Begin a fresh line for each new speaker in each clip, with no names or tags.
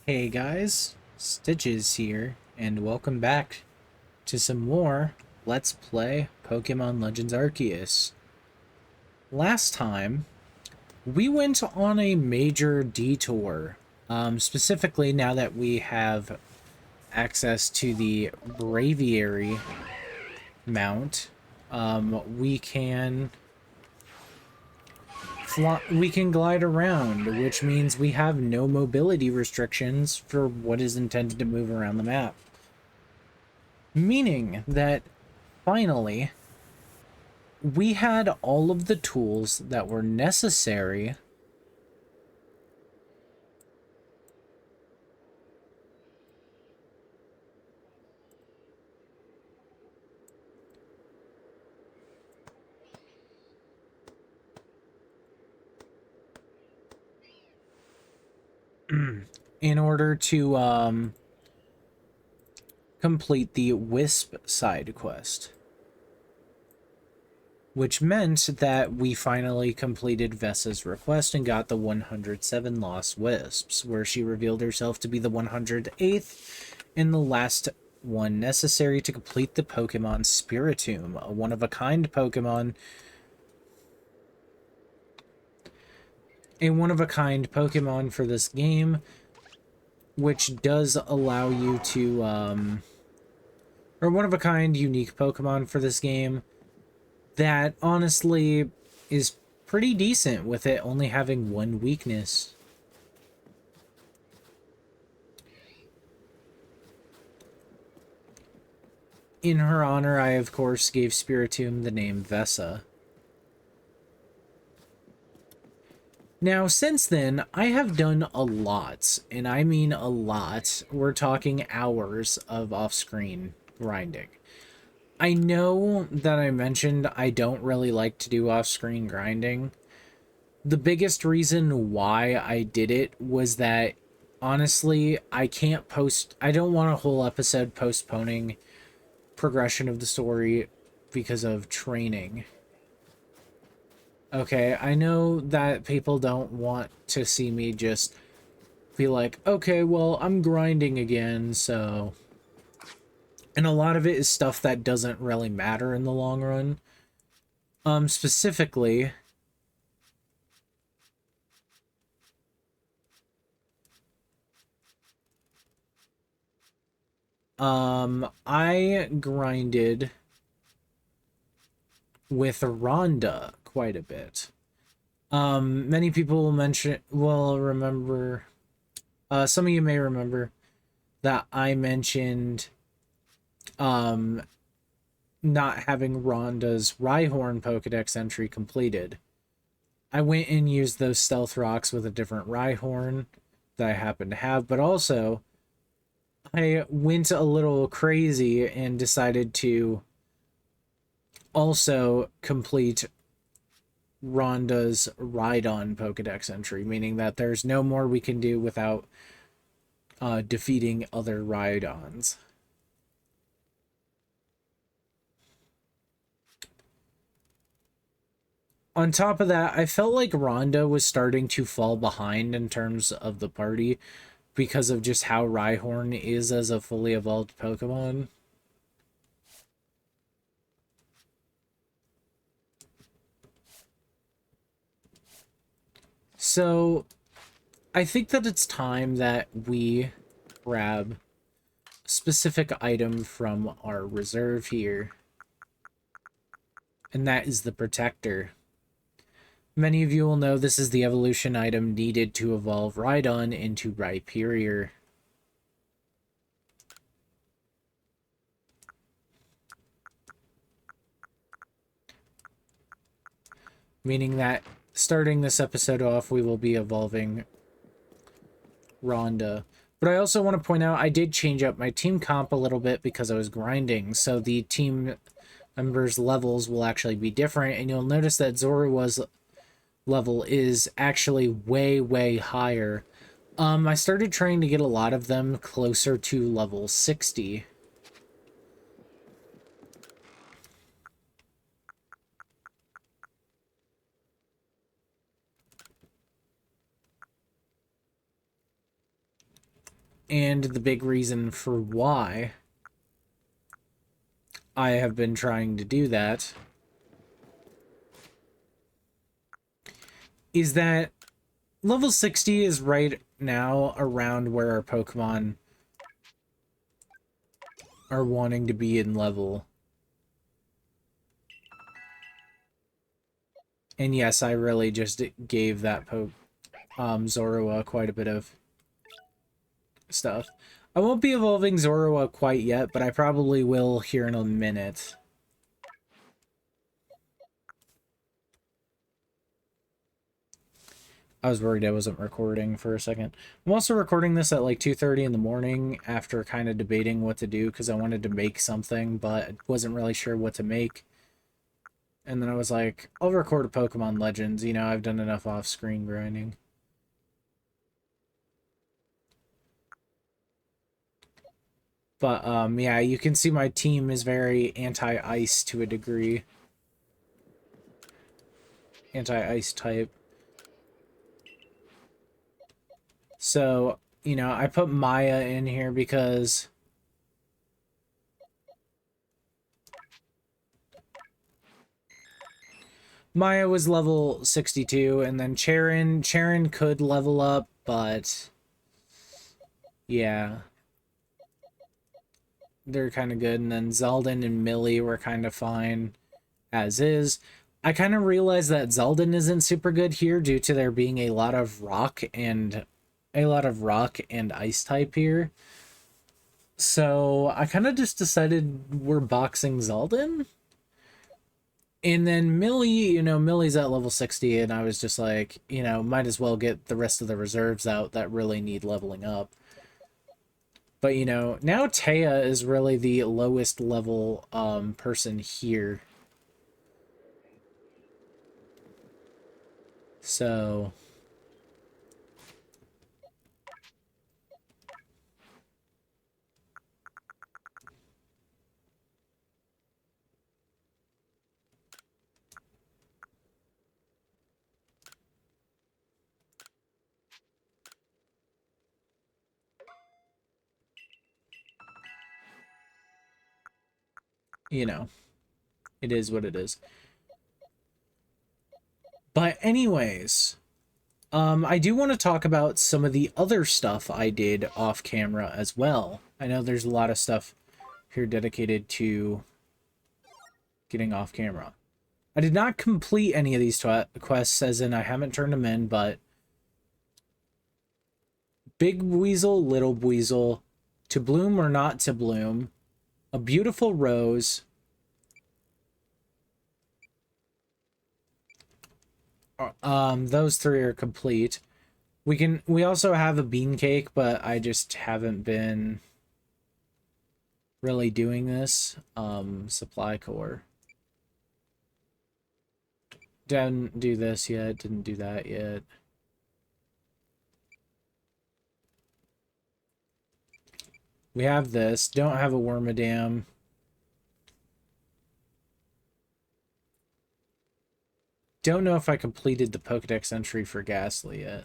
Hey guys, Stitches here, and welcome back to some more Let's Play Pokemon Legends Arceus. Last time, we went on a major detour. Specifically, now that we have access to the Braviary mount, we can we can glide around, which means we have no mobility restrictions for what is intended to move around the map. Meaning that, finally, we had all of the tools that were necessary in order to complete the Wisp side quest. Which meant that we finally completed Vessa's request and got the 107 Lost Wisps, where she revealed herself to be the 108th and the last one necessary to complete the Pokemon Spiritomb, a one-of-a-kind Pokemon. A one-of-a-kind Pokemon for this game, which does allow you to, or one-of-a-kind unique Pokemon for this game, that honestly is pretty decent with it only having one weakness. In her honor, I of course gave Spiritomb the name Vessa. Now, since then, I have done a lot, and I mean a lot. We're talking hours of off-screen grinding. I know that I mentioned I don't really like to do off-screen grinding. The biggest reason why I did it was that, honestly, I don't want a whole episode postponing progression of the story because of training. Okay, I know that people don't want to see me just be like, okay, well, I'm grinding again, so... And a lot of it is stuff that doesn't really matter in the long run. Specifically... I grinded with Rhonda quite a bit. Many people will remember, some of you may remember that I mentioned, not having Rhonda's Rhyhorn Pokedex entry completed. I went and used those Stealth Rocks with a different Rhyhorn that I happen to have, but also I went a little crazy and decided to also complete Rhonda's Rhydon Pokedex entry, meaning that there's no more we can do without defeating other Rhydons. On top of that, I felt like Rhonda was starting to fall behind in terms of the party because of just how Rhyhorn is as a fully evolved Pokemon. So, I think that it's time that we grab a specific item from our reserve here. And that is the Protector. Many of you will know this is the evolution item needed to evolve Rhydon into Rhyperior. Meaning that starting this episode off, we will be evolving Rhonda. But I also want to point out I did change up my team comp a little bit because I was grinding, so the team members' levels will actually be different, and you'll notice that Zorua's level is actually way, way higher. I started trying to get a lot of them closer to level 60. And the big reason for why I have been trying to do that is that level 60 is right now around where our Pokemon are wanting to be in level. And yes, I really just gave that Zorua quite a bit of stuff. I won't be evolving Zorua quite yet, but I probably will here in a minute. I was worried I wasn't recording for a second. I'm also recording this at like 2:30 in the morning after kind of debating what to do because I wanted to make something, but wasn't really sure what to make. And then I was like, I'll record a Pokemon Legends. You know, I've done enough off-screen grinding. But, yeah, you can see my team is very anti-ice to a degree. Anti-ice type. So, you know, I put Maya in here because Maya was level 62, and then Charon could level up, but yeah. They're kind of good, and then Zeldin and Millie were kind of fine as is. I kind of realized that Zeldin isn't super good here due to there being a lot of rock and ice type here. So I kind of just decided we're boxing Zeldin. And then Millie, you know, Millie's at level 60, and I was just like, you know, might as well get the rest of the reserves out that really need leveling up. But, you know, now Taya is really the lowest level person here. So... you know, it is what it is. But anyways, I do want to talk about some of the other stuff I did off camera as well. I know there's a lot of stuff here dedicated to getting off camera. I did not complete any of these quests, as in I haven't turned them in, but Big Weasel, Little Weasel, To Bloom or Not to Bloom, A Beautiful Rose, those three are complete. We also have a bean cake, but I just haven't been really doing this. Supply core. Didn't do this yet, didn't do that yet. We have this, don't have a Wormadam. Don't know if I completed the Pokedex entry for Ghastly yet.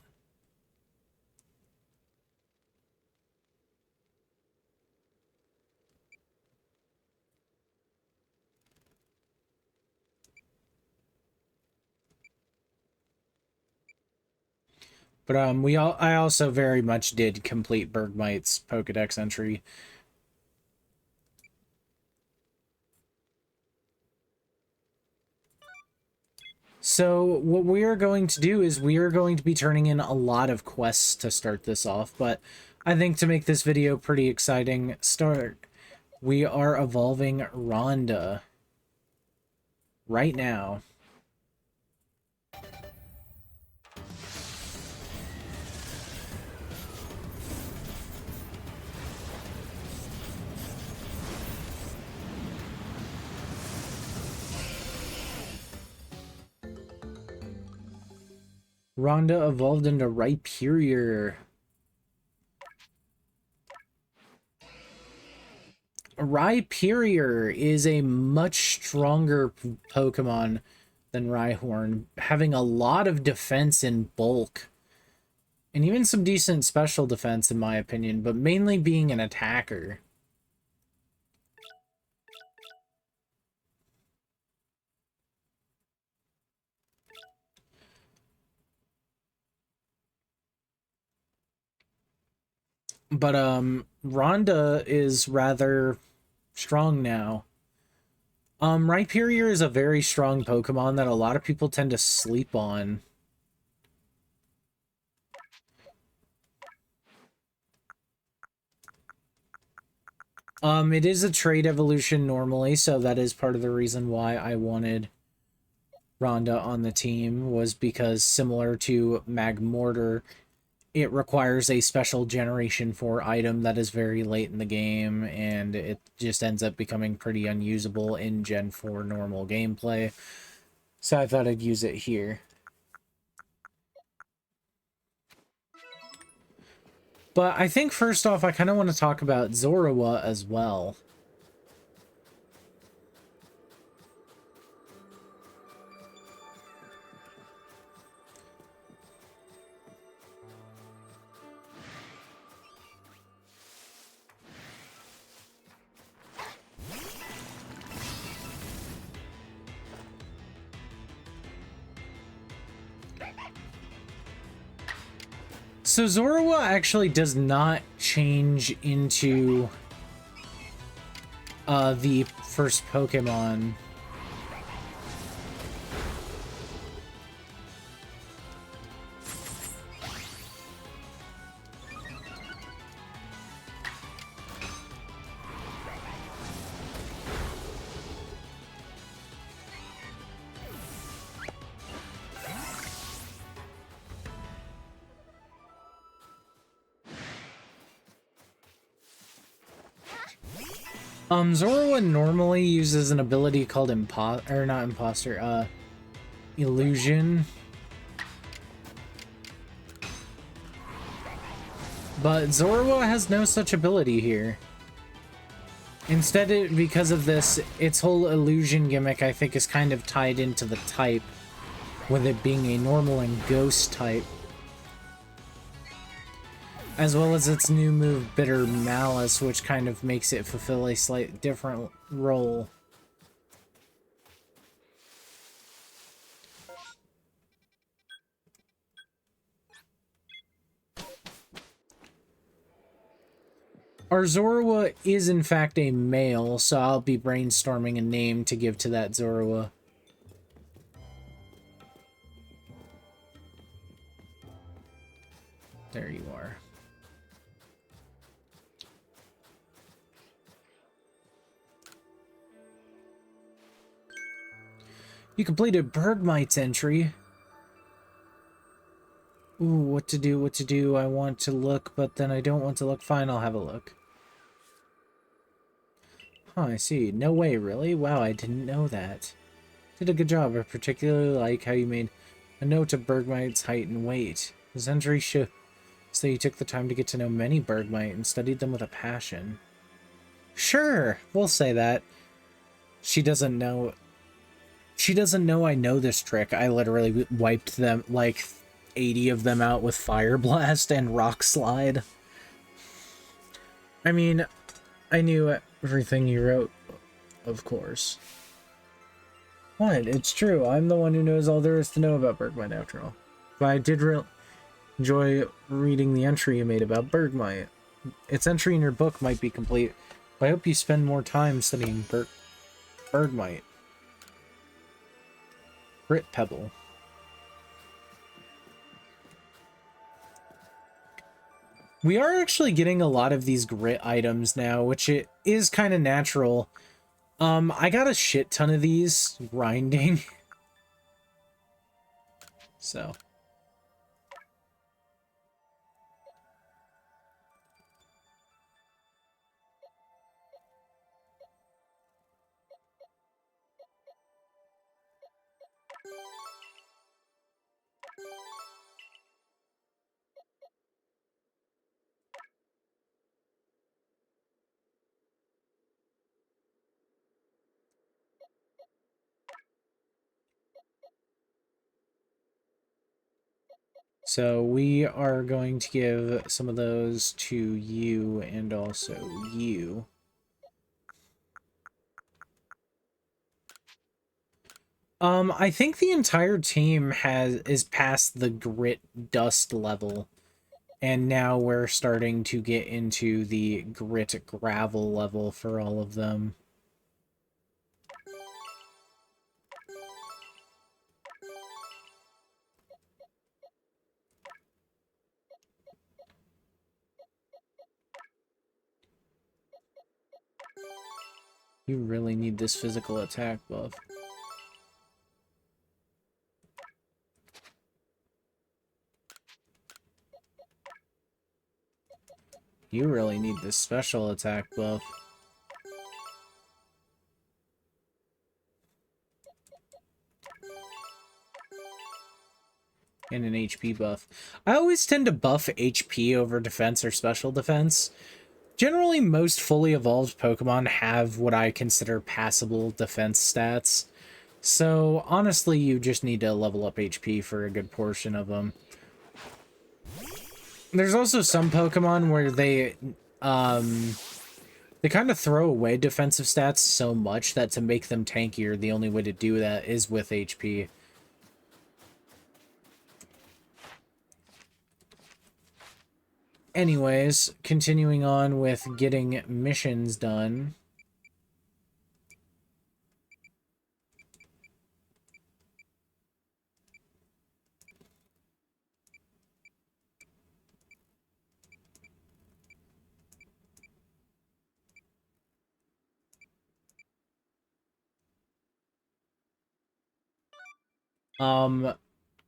But I also very much did complete Bergmite's Pokedex entry. So what we are going to do is we are going to be turning in a lot of quests to start this off, but I think to make this video pretty exciting we are evolving Rhonda right now. Rhonda evolved into Rhyperior. Rhyperior is a much stronger Pokemon than Rhyhorn, having a lot of defense in bulk. And even some decent special defense, in my opinion, but mainly being an attacker. But, Rhonda is rather strong now. Rhyperior is a very strong Pokemon that a lot of people tend to sleep on. It is a trait evolution normally, so that is part of the reason why I wanted Rhonda on the team, was because similar to Magmortar, it requires a special Generation 4 item that is very late in the game, and it just ends up becoming pretty unusable in Gen 4 normal gameplay. So I thought I'd use it here. But I think first off, I kind of want to talk about Zorua as well. So Zorua actually does not change into the first Pokemon. Zorua normally uses an ability called Illusion. But Zorua has no such ability here. Instead, because of this, its whole illusion gimmick, I think, is kind of tied into the type, with it being a normal and ghost type. As well as its new move, Bitter Malice, which kind of makes it fulfill a slight different role. Our Zorua is in fact a male, so I'll be brainstorming a name to give to that Zorua. There you are. You completed Bergmite's entry. Ooh, what to do, what to do. I want to look, but then I don't want to look. Fine, I'll have a look. Huh, I see. No way, really? Wow, I didn't know that. Did a good job. I particularly like how you made a note of Bergmite's height and weight. His entry shows that you took the time to get to know many Bergmite and studied them with a passion. Sure, we'll say that. She doesn't know... She doesn't know I know this trick. I literally wiped them, like, 80 of them out with Fire Blast and Rock Slide. I mean, I knew everything you wrote, of course. What? It's true. I'm the one who knows all there is to know about Bergmite, after all. But I did enjoy reading the entry you made about Bergmite. Its entry in your book might be complete, but I hope you spend more time studying Bergmite. Grit Pebble. We are actually getting a lot of these grit items now, which it is kind of natural. I got a shit ton of these grinding. So. So we are going to give some of those to you and also you. I think the entire team is past the grit dust level, and now we're starting to get into the grit gravel level for all of them. You really need this physical attack buff. You really need this special attack buff. And an HP buff. I always tend to buff HP over defense or special defense. Generally, most fully evolved Pokemon have what I consider passable defense stats. So, honestly, you just need to level up HP for a good portion of them. There's also some Pokemon where they kind of throw away defensive stats so much that to make them tankier, the only way to do that is with HP. Anyways, continuing on with getting missions done.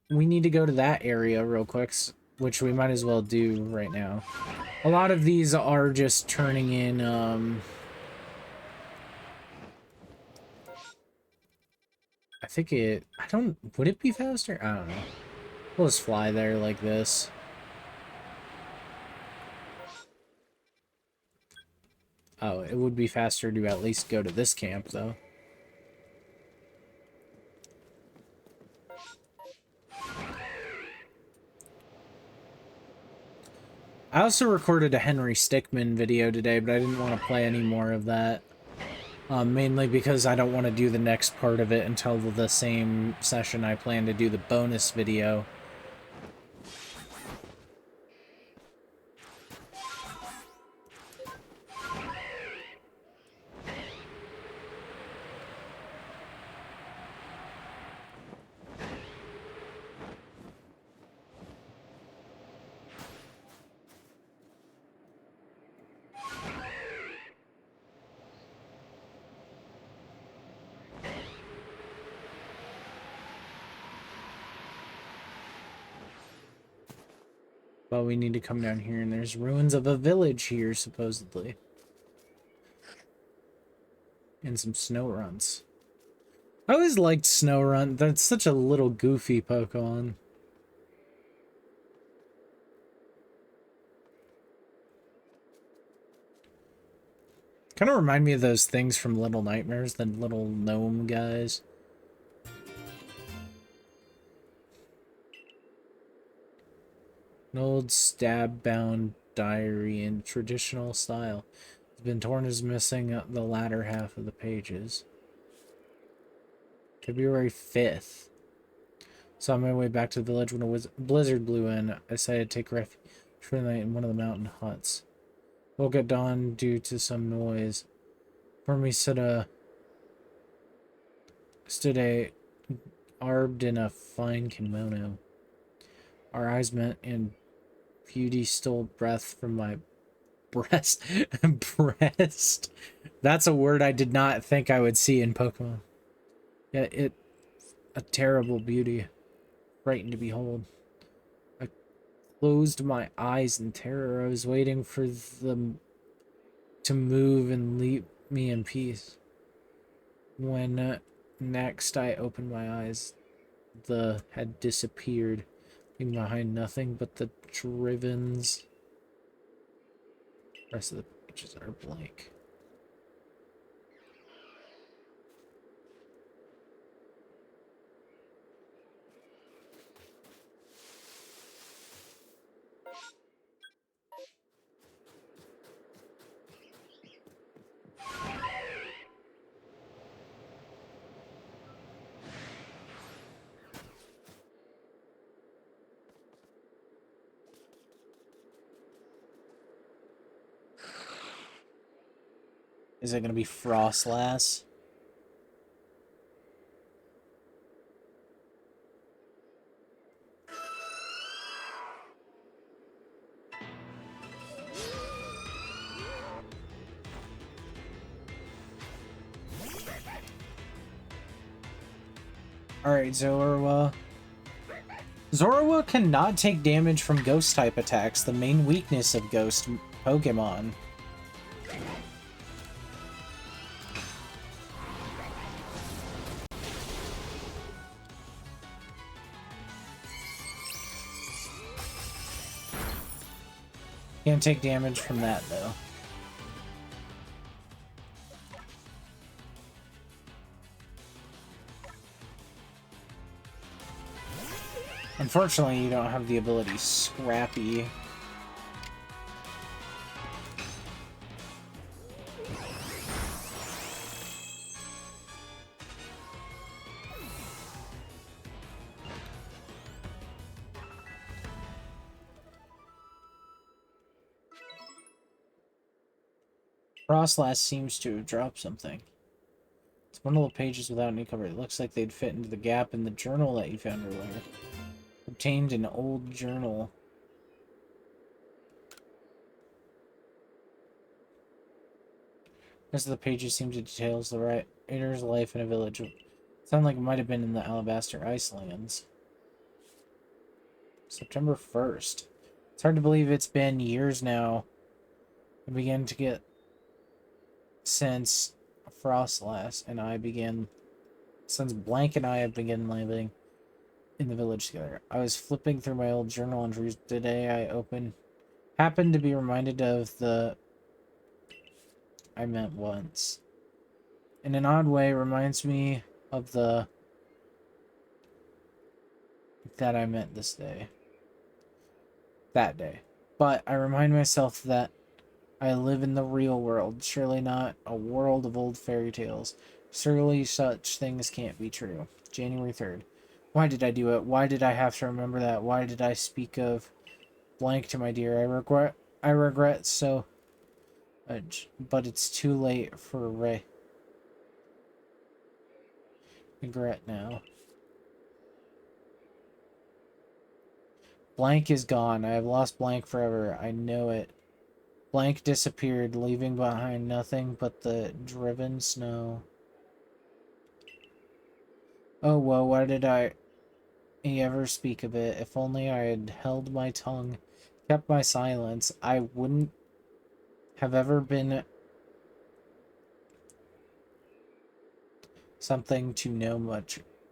We need to go to that area real quick, which we might as well do right now. A lot of these are just turning in, I think would it be faster? I don't know. We'll just fly there like this. Oh, it would be faster to at least go to this camp, though. I also recorded a Henry Stickmin video today, but I didn't want to play any more of that. Mainly because I don't want to do the next part of it until the same session I plan to do the bonus video. But we need to come down here, and there's ruins of a village here, supposedly. And some snow runs. I always liked Snorunt. That's such a little goofy Pokemon. Kind of remind me of those things from Little Nightmares, the little gnome guys. An old stab-bound diary in traditional style. It's been torn as missing the latter half of the pages. February 5th. So on my way back to the village when a blizzard blew in. I decided to take refuge for the night in one of the mountain huts. Woke at dawn due to some noise. For me stood a arbed in a fine kimono. Our eyes met and beauty stole breath from my breast. Breast? That's a word I did not think I would see in Pokemon. Yeah, a terrible beauty. Frightened to behold. I closed my eyes in terror. I was waiting for them to move and leave me in peace. When next I opened my eyes, the had disappeared, leaving behind nothing but the drivens. The rest of the pages are blank. Is it going to be Frostlass? Alright, Zorua. Zorua cannot take damage from Ghost-type attacks, the main weakness of Ghost Pokemon. Can't take damage from that, though. Unfortunately, you don't have the ability Scrappy. Frostlass seems to have dropped something. It's one of the pages without any cover. It looks like they'd fit into the gap in the journal that you found earlier. Obtained an old journal. Rest of the pages seem to detail the writer's life in a village. Sound like it might have been in the Alabaster Icelands. September 1st. It's hard to believe it's been years now. I began to get since Frostlass and I began since Blank and I have begun living in the village together. I was flipping through my old journal entries today. Happened to be reminded of the I met once. In an odd way, reminds me of the that I met this day. That day. But I remind myself that I live in the real world, surely not a world of old fairy tales. Surely such things can't be true. January 3rd. Why did I do it? Why did I have to remember that? Why did I speak of Blank to my dear? I regret so much, but it's too late for regret now. Blank is gone. I have lost Blank forever. I know it. Blank disappeared, leaving behind nothing but the driven snow. Oh, well, why did I ever speak of it? If only I had held my tongue, kept my silence, I wouldn't have ever been something to know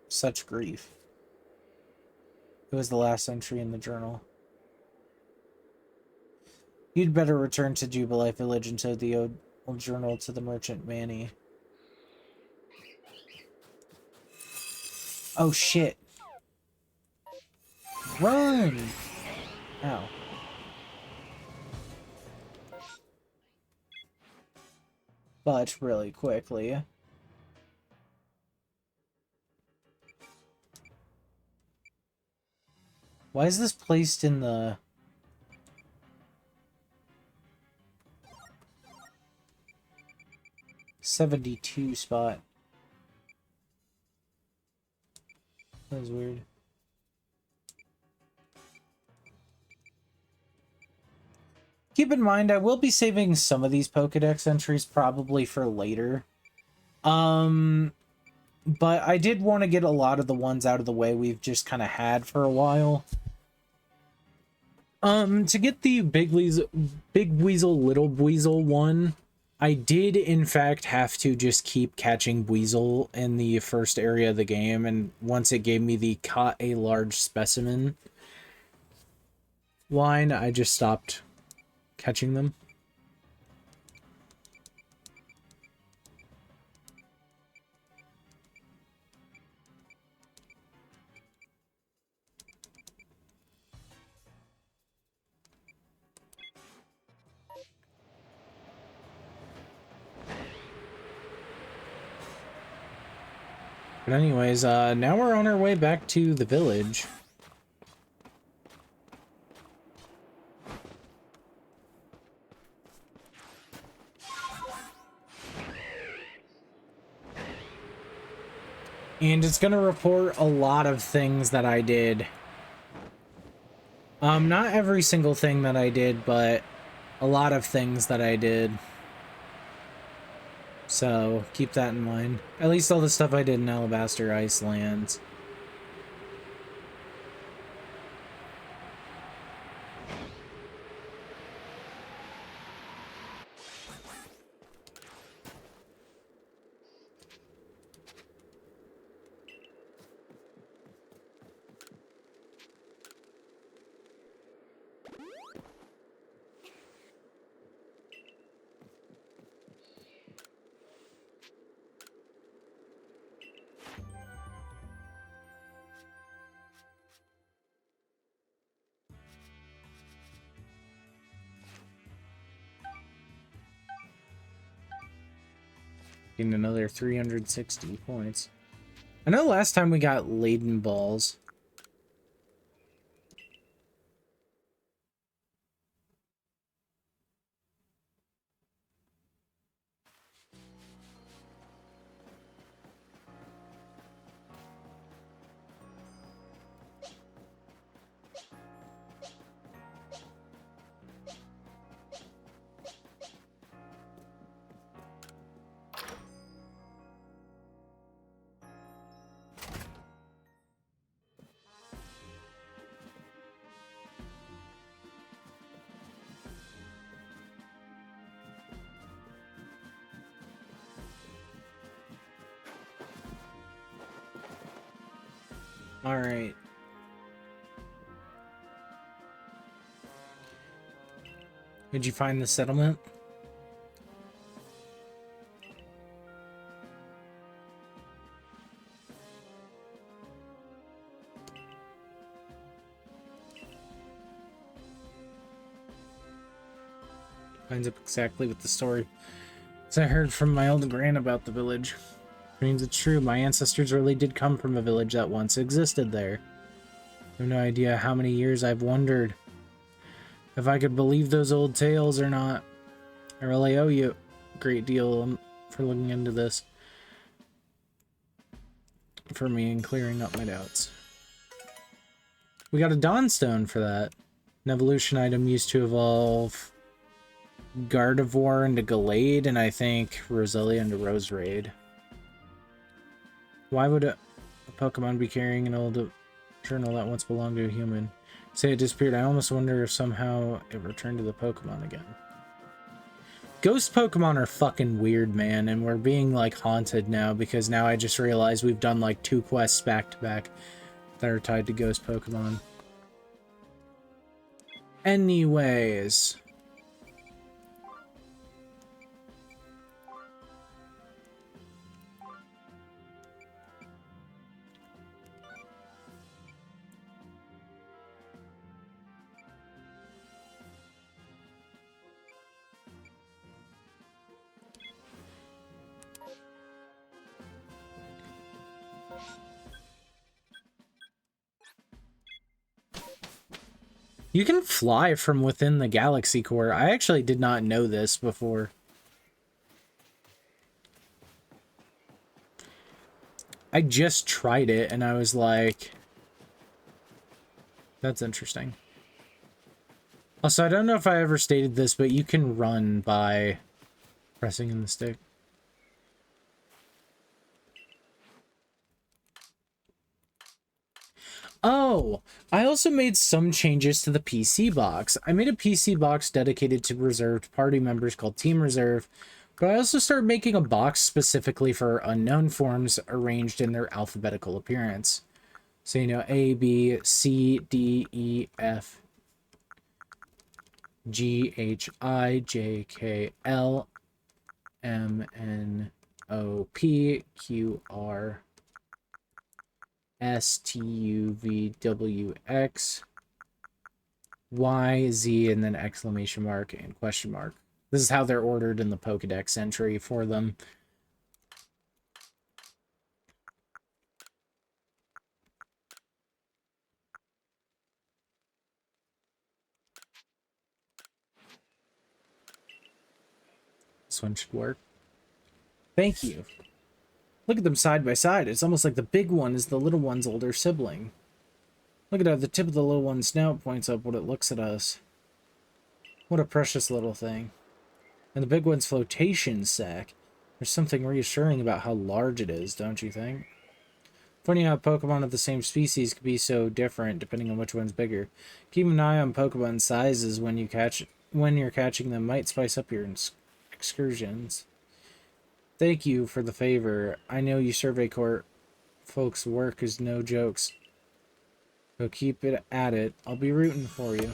such grief. It was the last entry in the journal. You'd better return to Jubilite Village and show the old journal to the merchant Manny. Oh shit. Run! Ow. But really quickly. Why is this placed in the 72 spot? That was weird. Keep in mind, I will be saving some of these Pokedex entries probably for later. But I did want to get a lot of the ones out of the way we've just kind of had for a while. To get the Big Weasel, Little Weasel one, I did in fact have to just keep catching Weasel in the first area of the game, and once it gave me the caught a large specimen line, I just stopped catching them. But anyways, now we're on our way back to the village. And it's gonna report a lot of things that I did. Not every single thing that I did, but a lot of things that I did. So, keep that in mind. At least all the stuff I did in Alabaster Iceland. Getting another 360 points. I know last time we got laden balls. All right. Did you find the settlement? Lines up exactly with the story. As I heard from my old gran about the village. It means it's true. My ancestors really did come from a village that once existed there. I have no idea how many years I've wondered if I could believe those old tales or not. I really owe you a great deal for looking into this for me and clearing up my doubts. We got a Dawnstone for that. An evolution item used to evolve Gardevoir into Gallade, and I think Roselia into Roserade. Why would a Pokemon be carrying an old journal that once belonged to a human? Say it disappeared. I almost wonder if somehow it returned to the Pokemon again. Ghost Pokemon are fucking weird, man, and we're being, like, haunted now, because now I just realized we've done, like, 2 quests back-to-back that are tied to Ghost Pokemon. Anyways. You can fly from within the galaxy core. I actually did not know this before. I just tried it and I was like, that's interesting. Also, I don't know if I ever stated this, but you can run by pressing in the stick. Oh, I also made some changes to the PC box. I made a PC box dedicated to reserved party members called Team Reserve, but I also started making a box specifically for unknown forms arranged in their alphabetical appearance. So, you know, A, B, C, D, E, F, G, H, I, J, K, L, M, N, O, P, Q, R, S, T, U, V, W, X, Y, Z, and then exclamation mark and question mark. This is how they're ordered in the Pokedex entry for them. This one should work. Thank you. Look at them side by side. It's almost like the big one is the little one's older sibling. Look at how the tip of the little one's snout points up when it looks at us. What a precious little thing. And the big one's flotation sac. There's something reassuring about how large it is, don't you think? Funny how Pokemon of the same species can be so different depending on which one's bigger. Keep an eye on Pokemon sizes when you're catching them might spice up your excursions. Thank you for the favor. I know you Survey Corps folks' work is no jokes. So keep it at it. I'll be rooting for you.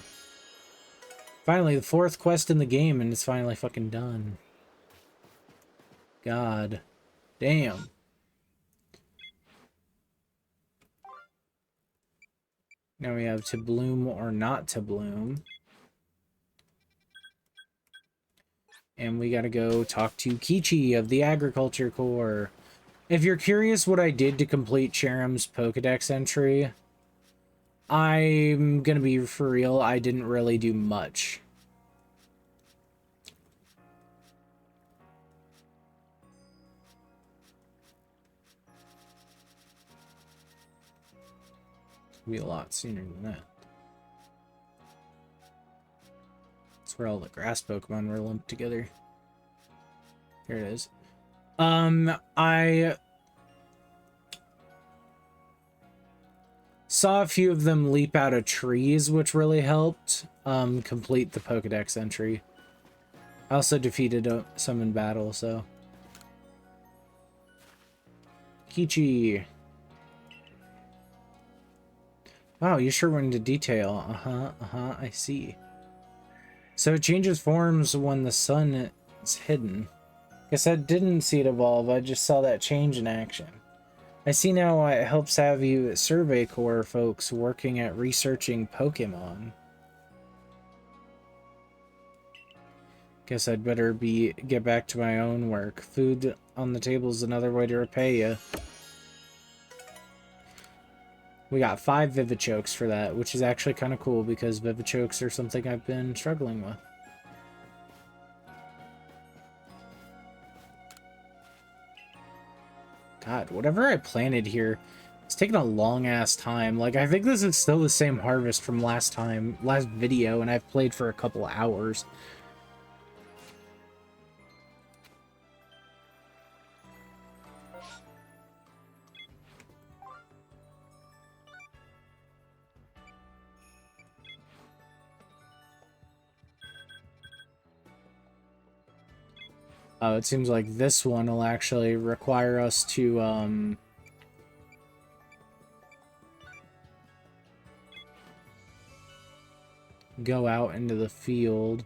Finally, the 4th quest in the game, and it's finally fucking done. God damn. Now we have to bloom or not to bloom. And we gotta go talk to Kichi of the Agriculture Corps. If you're curious what I did to complete Cherum's Pokedex entry, I'm gonna be for real, I didn't really do much. It'll be a lot sooner than that. That's where all the grass Pokemon were lumped together. Here it is. I saw a few of them leap out of trees, which really helped complete the Pokedex entry. I also defeated some in battle, so. Kichi. Wow, you sure went into detail. I see. So it changes forms when the sun is hidden. Guess I didn't see it evolve, I just saw that change in action. I see now why it helps have you Survey Corps folks working at researching Pokemon. Guess I'd better get back to my own work. Food on the table is another way to repay you. We got 5 Vivichokes for that, which is actually kind of cool because Vivichokes are something I've been struggling with. God, whatever I planted here, it's taking a long-ass time. Like, I think this is still the same harvest from last video, and I've played for a couple hours. Oh, it seems like this one will actually require us to, go out into the field.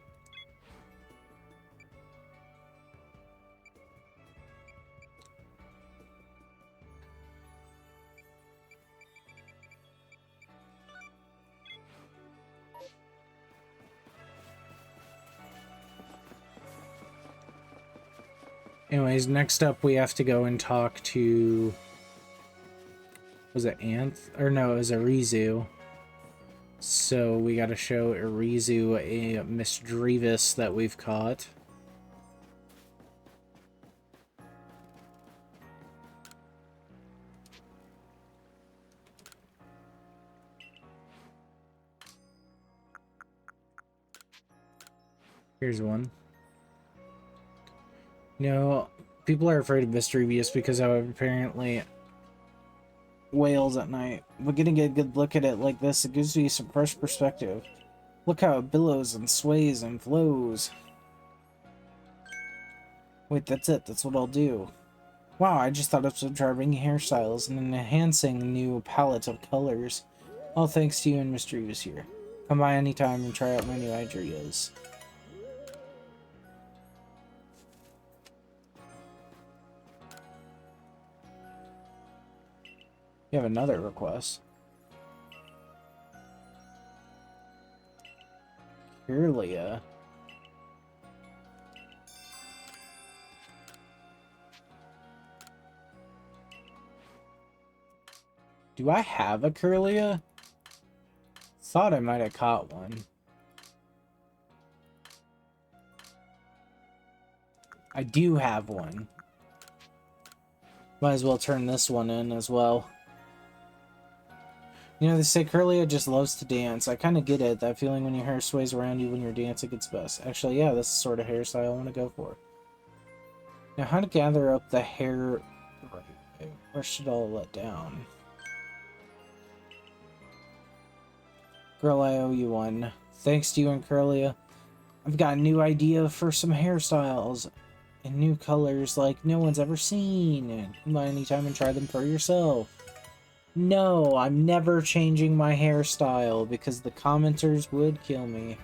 Anyways, next up we have to go and talk to... Was it Anth? Or no, it was Arizu. So we gotta show Arizu a Misdreavus that we've caught. Here's one. You know, people are afraid of Misdreavus because how it apparently wails at night. But getting a good look at it like this, it gives you some fresh perspective. Look how it billows and sways and flows. Wait, that's it. That's what I'll do. Wow, I just thought of some charming hairstyles and an enhancing new palette of colors. All thanks to you and Misdreavus here. Come by anytime and try out my new ideas. You have another request. Kirlia. Do I have a Kirlia? Thought I might have caught one. I do have one. Might as well turn this one in as well. You know, they say Curlia just loves to dance. I kind of get it. That feeling when your hair sways around you when you're dancing, it's best. Actually, yeah, that's the sort of hairstyle I want to go for. Now, how to gather up the hair... Right. Where should all let down? Girl, I owe you one. Thanks to you and Curlia, I've got a new idea for some hairstyles. And new colors like no one's ever seen. Come by anytime and try them for yourself. No, I'm never changing my hairstyle because the commenters would kill me.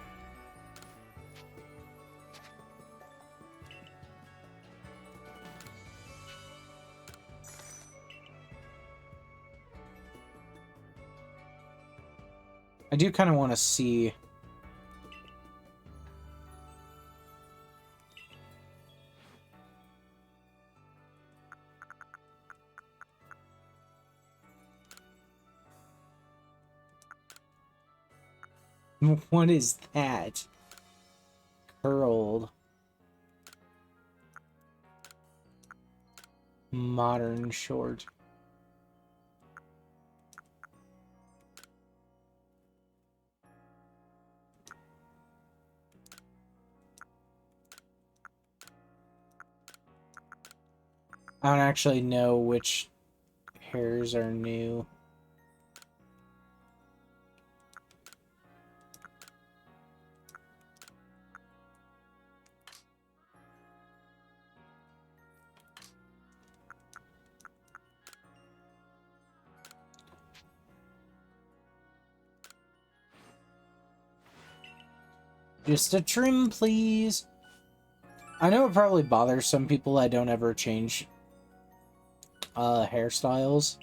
I do kind of want to see... What is that? Curled. Modern short. I don't actually know which hairs are new. Just a trim, please. I know it probably bothers some people I don't ever change hairstyles.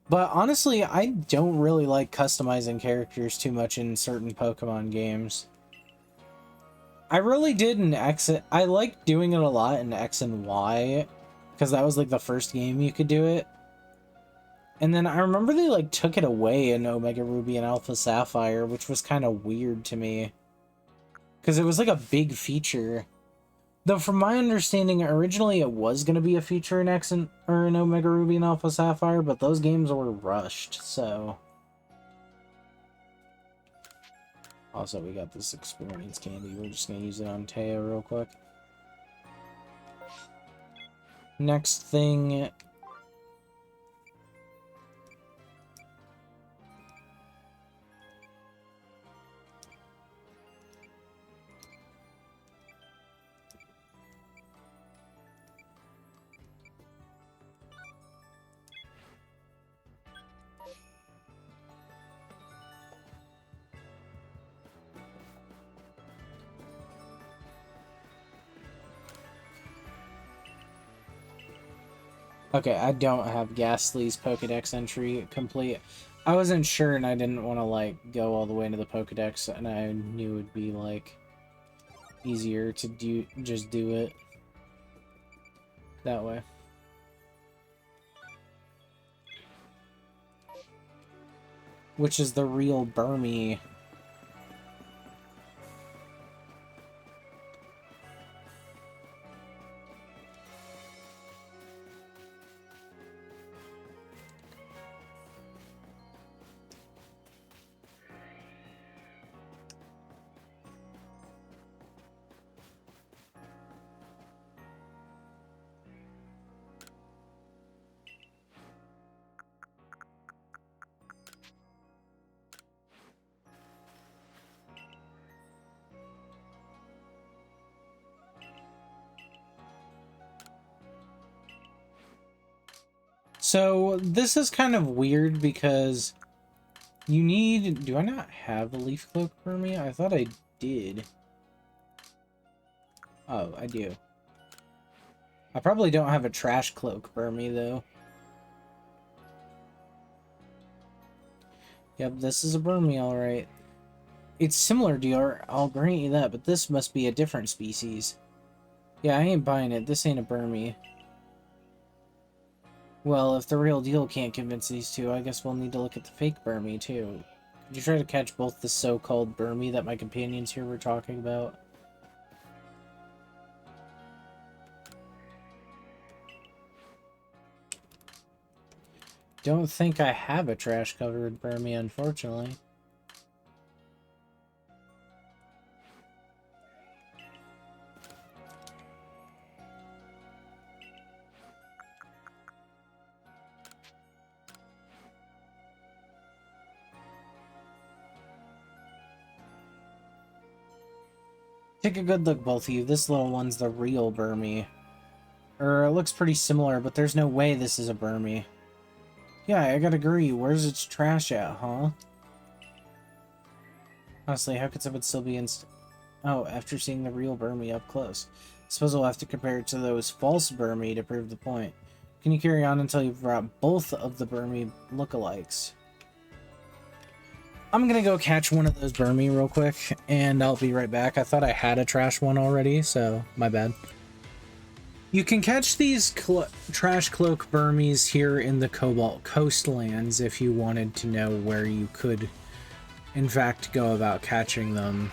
But honestly, I don't really like customizing characters too much in certain Pokemon games. I really did in X. I liked doing it a lot in X and Y, because that was like the first game you could do it. And then I remember they like took it away in Omega Ruby and Alpha Sapphire, which was kind of weird to me. Because it was like a big feature. Though from my understanding, originally it was going to be a feature in X and or in Omega Ruby and Alpha Sapphire, but those games were rushed, so... Also, we got this experience candy. We're just going to use it on Teo real quick. Next thing... Okay, I don't have Ghastly's Pokedex entry complete. I wasn't sure and I didn't want to, like, go all the way into the Pokedex, and I knew it would be, like, easier to just do it that way. Which is the real Burmy. So, this is kind of weird because you need... Do I not have a Leaf Cloak for me? I thought I did. Oh, I do. I probably don't have a Trash Cloak for me, though. Yep, this is a Burmy, alright. It's similar to your... I'll grant you that, but this must be a different species. Yeah, I ain't buying it. This ain't a Burmy. Well, if the real deal can't convince these two, I guess we'll need to look at the fake Burmy, too. Could you try to catch both the so-called Burmy that my companions here were talking about? don't think I have a trash-covered Burmy, unfortunately. Take a good look, both of you. This little one's the real Burmy. Or, it looks pretty similar, but there's no way this is a Burmy. Yeah, I gotta agree. Where's its trash at, huh? Honestly, how could someone still be Oh, after seeing the real Burmy up close. I suppose we'll have to compare it to those false Burmy to prove the point. Can you carry on until you've brought both of the Burmy lookalikes? I'm gonna go catch one of those Burmy real quick, and I'll be right back. I thought I had a trash one already, so my bad. You can catch these trash cloak Burmies here in the Cobalt Coastlands if you wanted to know where you could, in fact, go about catching them.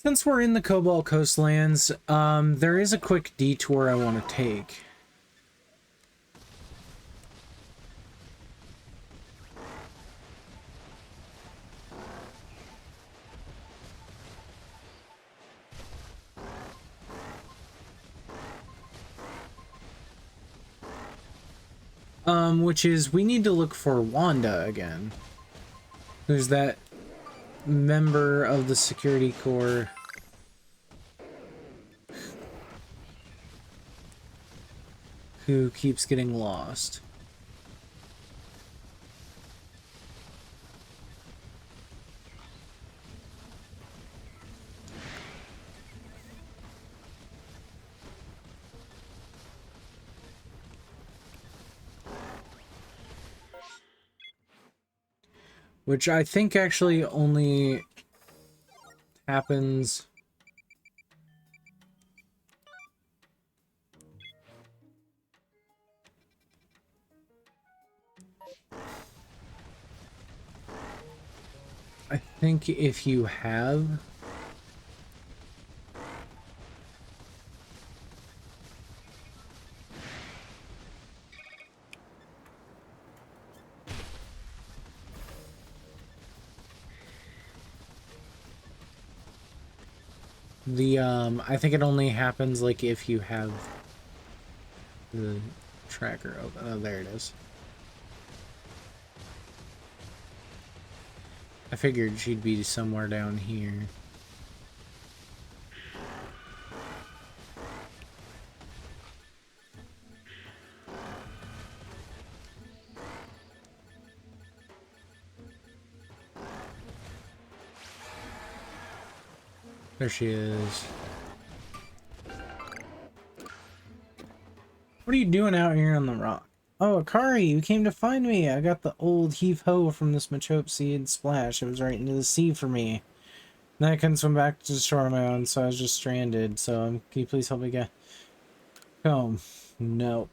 Since we're in the Cobalt Coastlands, there is a quick detour I want to take. Which is, we need to look for Wanda again. Who's that member of the security corps who keeps getting lost. Which I think actually only happens... I think if you have... I think it only happens, like, if you have the tracker open. Oh, there it is. I figured she'd be somewhere down here. There she is. What are you doing out here on the rock? Oh, Akari, you came to find me. I got the old heave-ho from this Machope seed splash. It was right into the sea for me. Then I couldn't swim back to the shore on my own, so I was just stranded. So, can you please help me get home? Nope.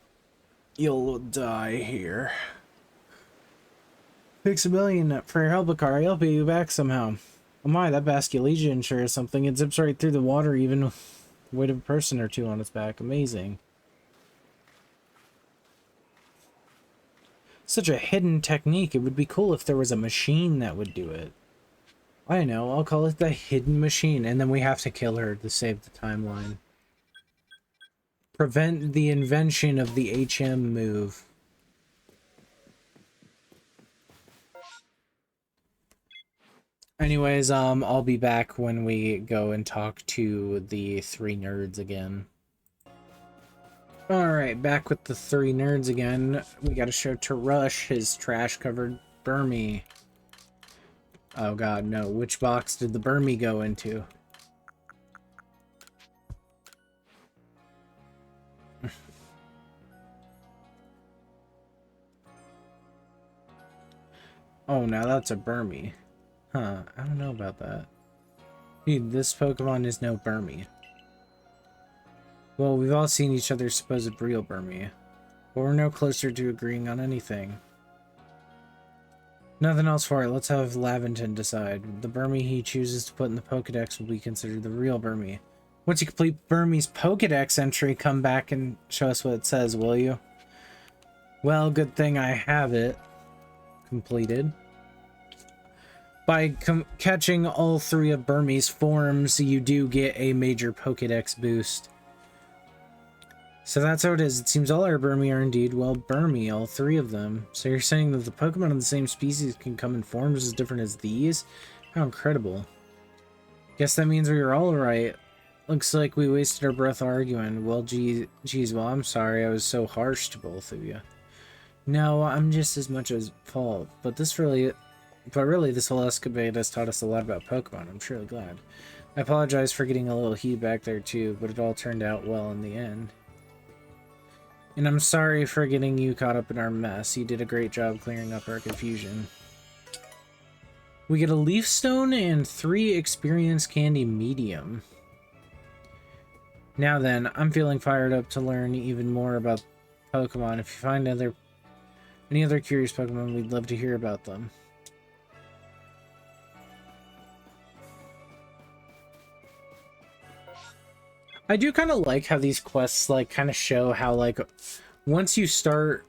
You'll die here. Thanks a million for your help, Akari. I'll pay you back somehow. Oh my, that Basculegion sure is something. It zips right through the water, even with the weight of a person or two on its back. Amazing. Such a hidden technique. It would be cool if there was a machine that would do it. I know, I'll call it the hidden machine, and then we have to kill her to save the timeline. Prevent the invention of the HM move. Anyways, I'll be back when we go and talk to the 3 nerds again. Alright, back with the 3 nerds again. We gotta show Tarush his trash-covered Burmy. Oh god, no. Which box did the Burmy go into? Oh, now that's a Burmy. Huh, I don't know about that. Dude, this Pokemon is no Burmy. Well, we've all seen each other's supposed real Burmy, but we're no closer to agreeing on anything. Nothing else for it. Let's have Laventon decide. The Burmy he chooses to put in the Pokedex will be considered the real Burmy. Once you complete Burmy's Pokedex entry, come back and show us what it says, will you? Well, good thing I have it completed. By catching all 3 of Burmy's forms, you do get a major Pokedex boost. So that's how it is. It seems all our Burmy are indeed, well, Burmy, all 3 of them. So you're saying that the Pokemon of the same species can come in forms as different as these? How incredible. Guess that means we were all right. Looks like we wasted our breath arguing. Well, geez, well, I'm sorry I was so harsh to both of you. No, I'm just as much as fault, but really, this whole escapade has taught us a lot about Pokemon. I'm truly glad. I apologize for getting a little heat back there too, but it all turned out well in the end. And I'm sorry for getting you caught up in our mess. You did a great job clearing up our confusion. We get a Leaf Stone and 3 Experience Candy Medium. Now then, I'm feeling fired up to learn even more about Pokemon. If you find any other curious Pokemon, we'd love to hear about them. I do kind of like how these quests like kind of show how like once you start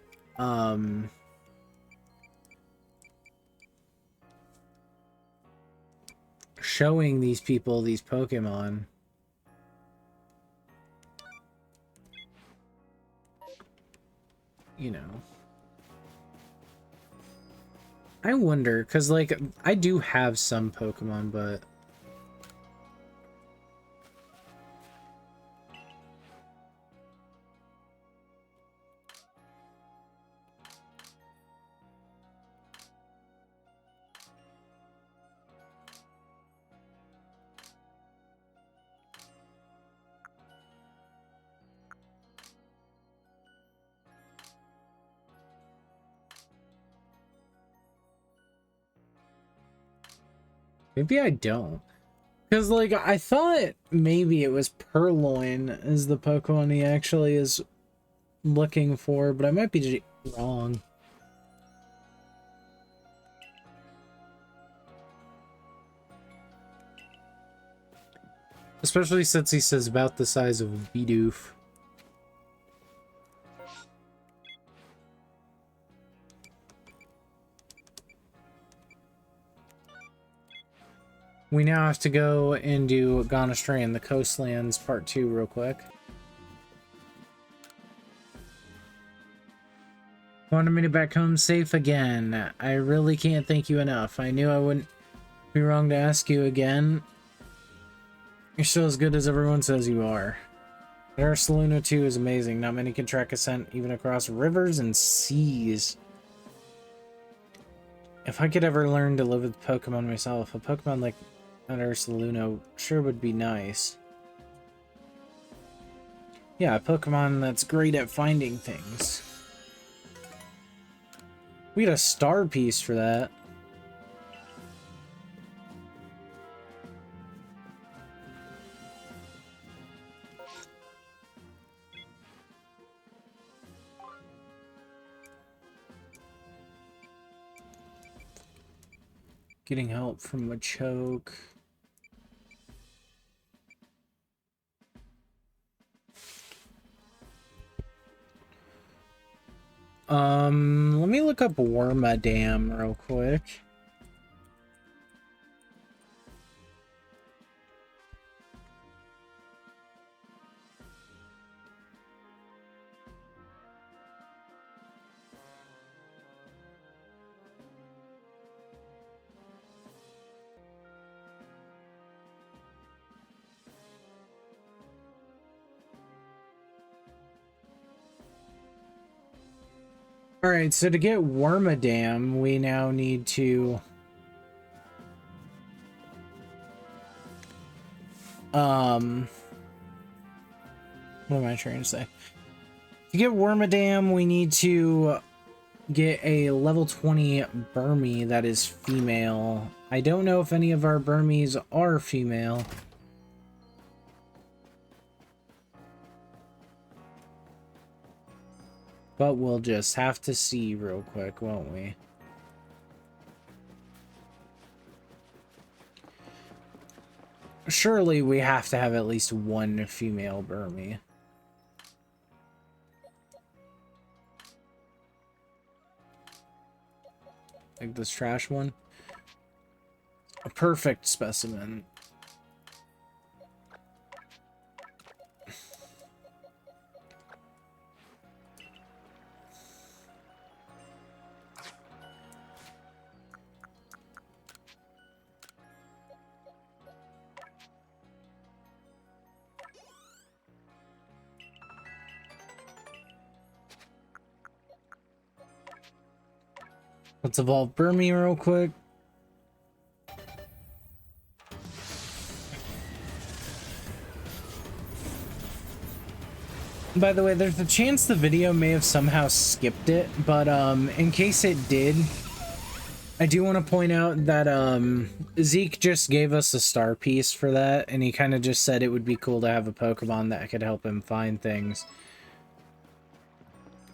showing these people these Pokemon, you know, I wonder because like I do have some Pokemon, but maybe I don't. Because, like, I thought maybe it was Purloin is the Pokemon he actually is looking for, but I might be wrong. Especially since he says about the size of a Bidoof. We now have to go and do Gone Astray in the Coastlands Part 2 real quick. Wanted me to back home safe again. I really can't thank you enough. I knew I wouldn't be wrong to ask you again. You're still as good as everyone says you are. Arceus 2 is amazing. Not many can track a scent even across rivers and seas. If I could ever learn to live with Pokemon myself, a Pokemon like Arceus sure would be nice. Yeah, a Pokemon that's great at finding things. We got a star piece for that. Getting help from a choke. Let me look up Wormadam real quick. Alright, so to get Wormadam, we now need to... What am I trying to say? To get Wormadam, we need to get a level 20 Burmy that is female. I don't know if any of our Burmies are female. But we'll just have to see real quick, won't we? Surely we have to have at least one female Burmy. Like this trash one. A perfect specimen. Let's evolve Burmy real quick. By the way, there's a chance the video may have somehow skipped it, but in case it did, I do want to point out that Zeke just gave us a star piece for that, and he kind of just said it would be cool to have a Pokemon that could help him find things.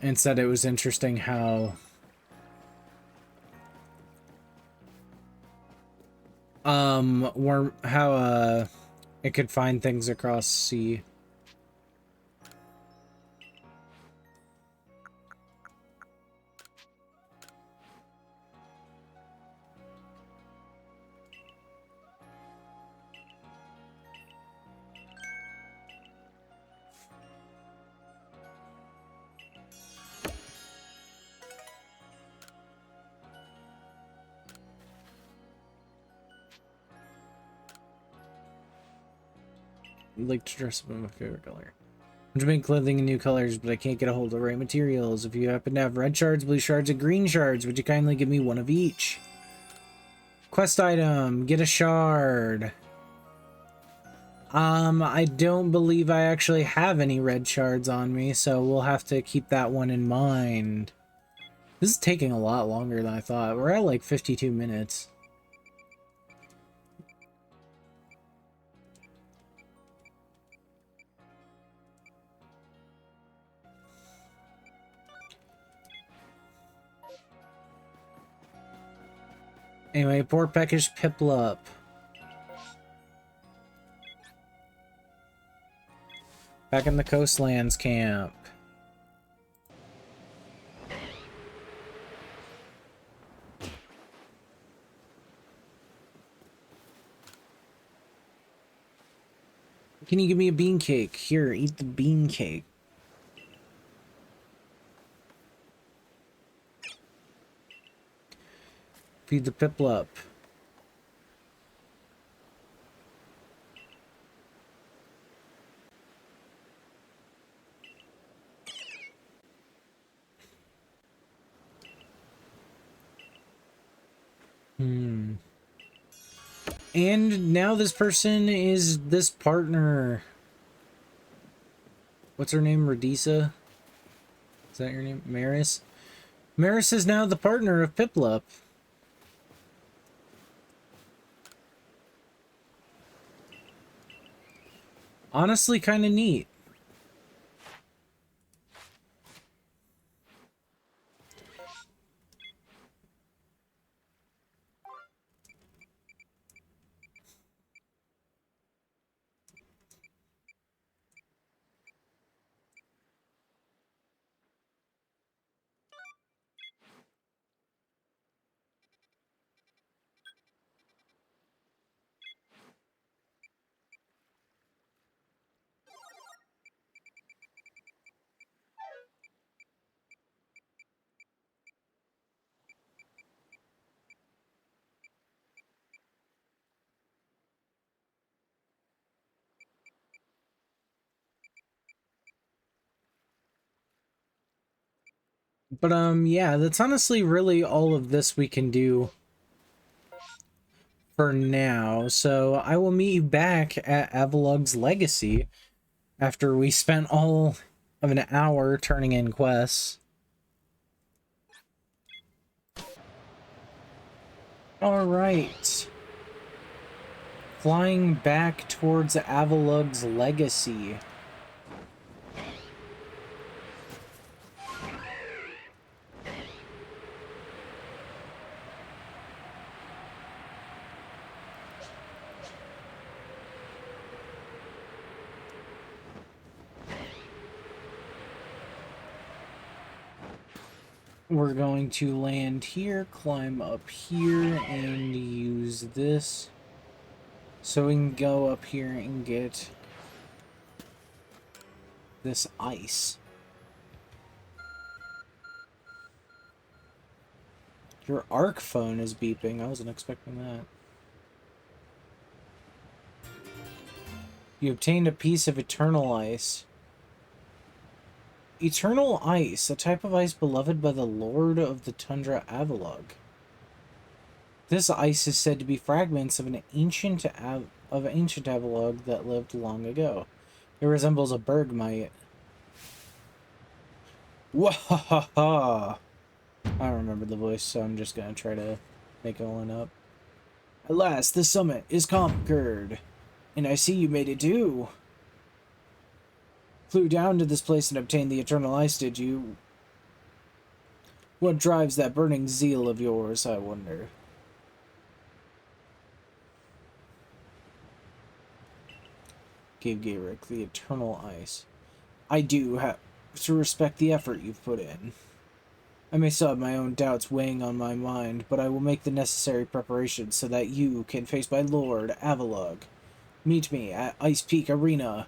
And said it was interesting how it could find things across sea. I'd like to dress up in my favorite color. I'm to make clothing in new colors, but I can't get a hold of the right materials. If you happen to have red shards, blue shards, and green shards, would you kindly give me one of each? Quest item, get a shard. I don't believe I actually have any red shards on me, so we'll have to keep that one in mind. This is taking a lot longer than I thought. We're at like 52 minutes. Anyway, poor peckish Piplup. Back in the Coastlands camp. Can you give me a bean cake? Here, eat the bean cake. Feed the Piplup. And now this person is this partner. What's her name? Radisa? Is that your name? Maris? Maris is now the partner of Piplup. Honestly, kind of neat. But yeah, that's honestly really all of this we can do for now. So I will meet you back at Avalug's Legacy after we spent all of an hour turning in quests. Alright. Flying back towards Avalug's Legacy. We're going to land here, climb up here, and use this. So we can go up here and get this ice. Your arc phone is beeping. I wasn't expecting that. You obtained a piece of eternal ice. Eternal ice, a type of ice beloved by the Lord of the Tundra Avalugg. This ice is said to be fragments of an ancient Avalugg that lived long ago. It resembles a bergmite. Wahaha! I don't remember the voice, so I'm just gonna try to make it one up. At last, the summit is conquered, and I see you made it too. Flew down to this place and obtained the eternal ice, did you? What drives that burning zeal of yours, I wonder? Gave Gaeric the eternal ice. I do have to respect the effort you've put in. I may still have my own doubts weighing on my mind, but I will make the necessary preparations so that you can face my lord, Avalugg. Meet me at Ice Peak Arena.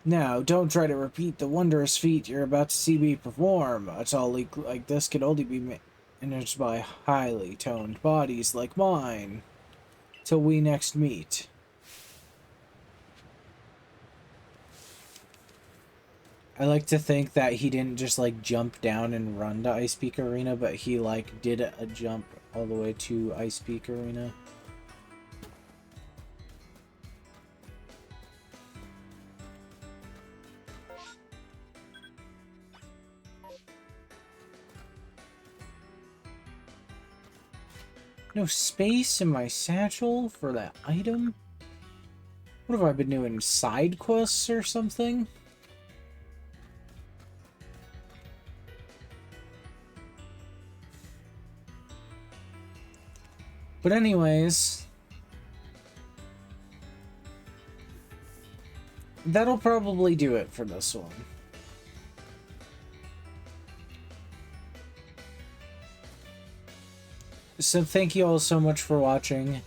Now, don't try to repeat the wondrous feat you're about to see me perform. A tall leak like this can only be managed by highly toned bodies like mine. Till we next meet. I like to think that he didn't just, like, jump down and run to Ice Peak Arena, but he, like, did a jump all the way to Ice Peak Arena. No space in my satchel for that item? What have I been doing? Side quests or something? But anyways, that'll probably do it for this one. So thank you all so much for watching.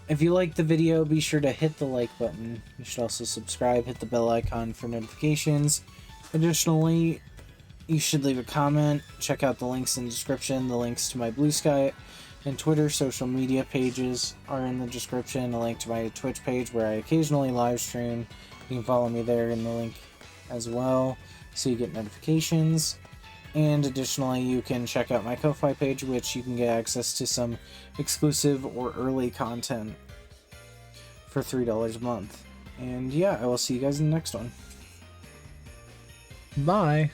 If you liked the video, be sure to hit the like button. You should also subscribe, hit the bell icon for notifications. Additionally, you should leave a comment. Check out the links in the description. The links to my Blue Sky and Twitter social media pages are in the description. A link to my Twitch page where I occasionally live stream. You can follow me there in the link as well so you get notifications. And additionally, you can check out my Ko-Fi page, which you can get access to some exclusive or early content for $3 a month. And yeah, I will see you guys in the next one. Bye!